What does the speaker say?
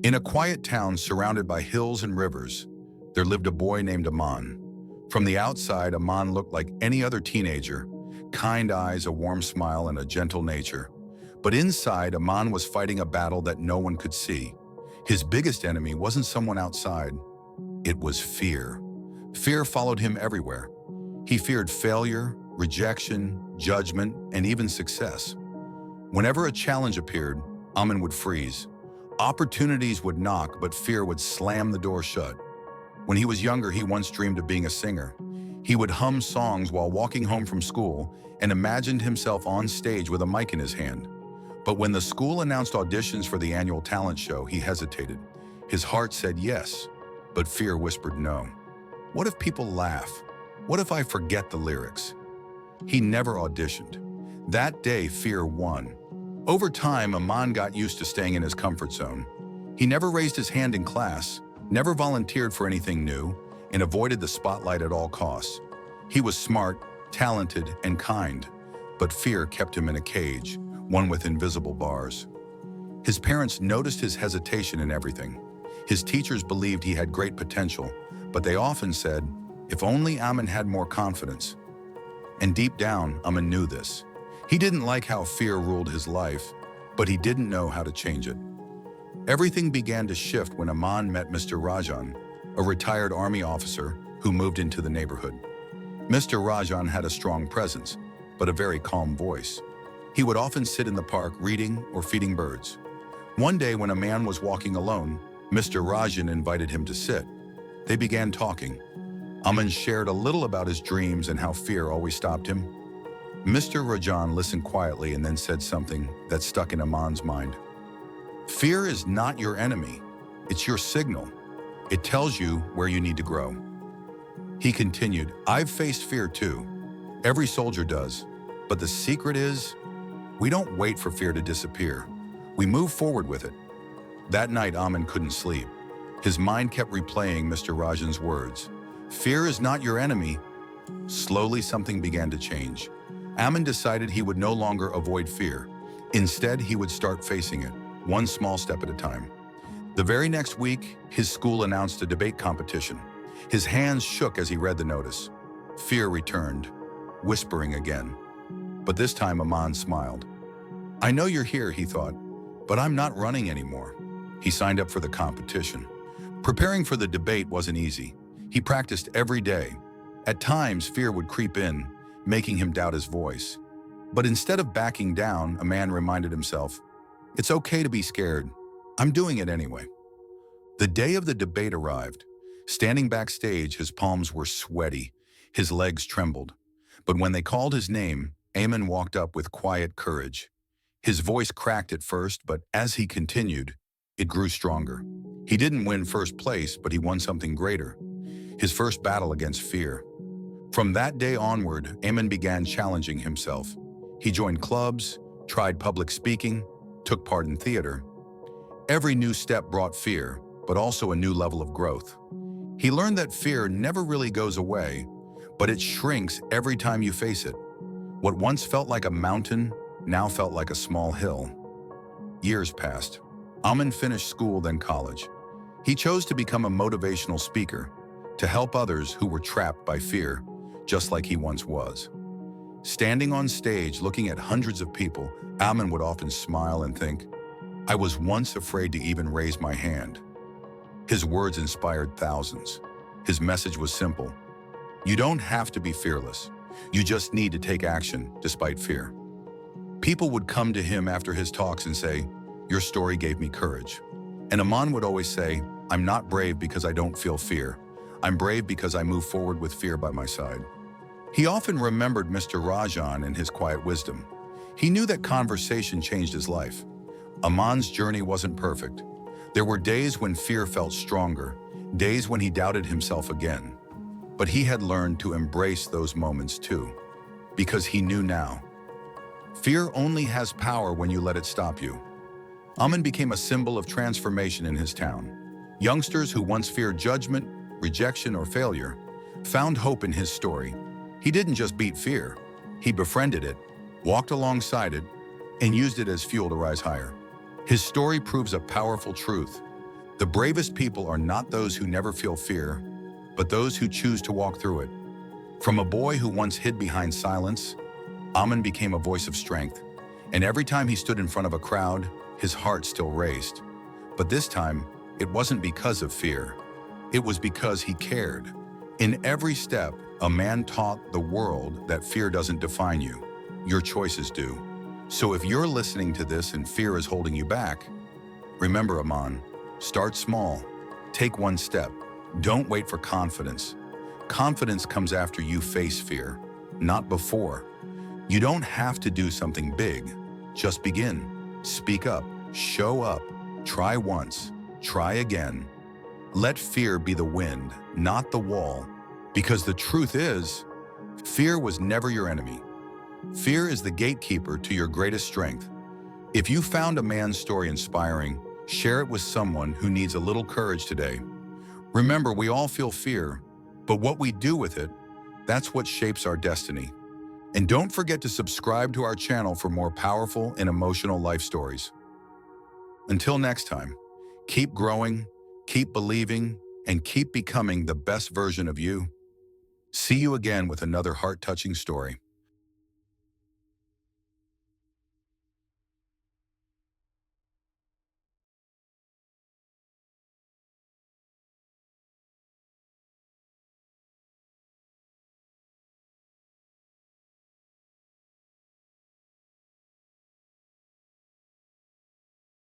In a quiet town surrounded by hills and rivers, there lived a boy named Aman. From the outside, Aman looked like any other teenager, kind eyes, a warm smile, and a gentle nature. But inside, Aman was fighting a battle that no one could see. His biggest enemy wasn't someone outside, it was fear. Fear followed him everywhere. He feared failure, rejection, judgment, and even success. Whenever a challenge appeared, Aman would freeze. Opportunities would knock, but fear would slam the door shut. When he was younger, he once dreamed of being a singer. He would hum songs while walking home from school and imagined himself on stage with a mic in his hand. But when the school announced auditions for the annual talent show, he hesitated. His heart said yes, but fear whispered no. What if people laugh? What if I forget the lyrics? He never auditioned. That day, fear won. Over time, Aman got used to staying in his comfort zone. He never raised his hand in class, never volunteered for anything new, and avoided the spotlight at all costs. He was smart, talented, and kind, but fear kept him in a cage, one with invisible bars. His parents noticed his hesitation in everything. His teachers believed he had great potential, but they often said, if only Aman had more confidence. And deep down, Aman knew this. He didn't like how fear ruled his life, but he didn't know how to change it. Everything began to shift when Aman met Mr. Rajan, a retired army officer who moved into the neighborhood. Mr. Rajan had a strong presence, but a very calm voice. He would often sit in the park reading or feeding birds. One day when a man was walking alone, Mr. Rajan invited him to sit. They began talking. Aman shared a little about his dreams and how fear always stopped him. Mr. Rajan listened quietly and then said something that stuck in Aman's mind. Fear is not your enemy. It's your signal. It tells you where you need to grow. He continued, I've faced fear too. Every soldier does. But the secret is, we don't wait for fear to disappear. We move forward with it. That night, Aman couldn't sleep. His mind kept replaying Mr. Rajan's words. Fear is not your enemy. Slowly, something began to change. Aman decided he would no longer avoid fear. Instead, he would start facing it, one small step at a time. The very next week, his school announced a debate competition. His hands shook as he read the notice. Fear returned, whispering again. But this time, Aman smiled. I know you're here, he thought, but I'm not running anymore. He signed up for the competition. Preparing for the debate wasn't easy. He practiced every day. At times, fear would creep in, making him doubt his voice. But instead of backing down, Aman reminded himself, it's okay to be scared. I'm doing it anyway. The day of the debate arrived. Standing backstage, his palms were sweaty. His legs trembled. But when they called his name, Aman walked up with quiet courage. His voice cracked at first, but as he continued, it grew stronger. He didn't win first place, but he won something greater. His first battle against fear. From that day onward, Aman began challenging himself. He joined clubs, tried public speaking, took part in theater. Every new step brought fear, but also a new level of growth. He learned that fear never really goes away, but it shrinks every time you face it. What once felt like a mountain now felt like a small hill. Years passed. Aman finished school, then college. He chose to become a motivational speaker, to help others who were trapped by fear, just like he once was. Standing on stage, looking at hundreds of people, Aman would often smile and think, I was once afraid to even raise my hand. His words inspired thousands. His message was simple. You don't have to be fearless. You just need to take action despite fear. People would come to him after his talks and say, your story gave me courage. And Aman would always say, I'm not brave because I don't feel fear. I'm brave because I move forward with fear by my side. He often remembered Mr. Rajan and his quiet wisdom. He knew that conversation changed his life. Aman's journey wasn't perfect. There were days when fear felt stronger, days when he doubted himself again. But he had learned to embrace those moments too, because he knew now. Fear only has power when you let it stop you. Aman became a symbol of transformation in his town. Youngsters who once feared judgment, rejection, or failure found hope in his story. He didn't just beat fear. He befriended it, walked alongside it, and used it as fuel to rise higher. His story proves a powerful truth. The bravest people are not those who never feel fear, but those who choose to walk through it. From a boy who once hid behind silence, Aman became a voice of strength. And every time he stood in front of a crowd, his heart still raced. But this time, it wasn't because of fear. It was because he cared. In every step, a man taught the world that fear doesn't define you. Your choices do. So if you're listening to this and fear is holding you back, remember, Aman, start small. Take one step. Don't wait for confidence. Confidence comes after you face fear, not before. You don't have to do something big. Just begin. Speak up. Show up. Try once. Try again. Let fear be the wind, not the wall. Because the truth is, fear was never your enemy. Fear is the gatekeeper to your greatest strength. If you found a man's story inspiring, share it with someone who needs a little courage today. Remember, we all feel fear, but what we do with it, that's what shapes our destiny. And don't forget to subscribe to our channel for more powerful and emotional life stories. Until next time, keep growing, keep believing, and keep becoming the best version of you. See you again with another heart-touching story.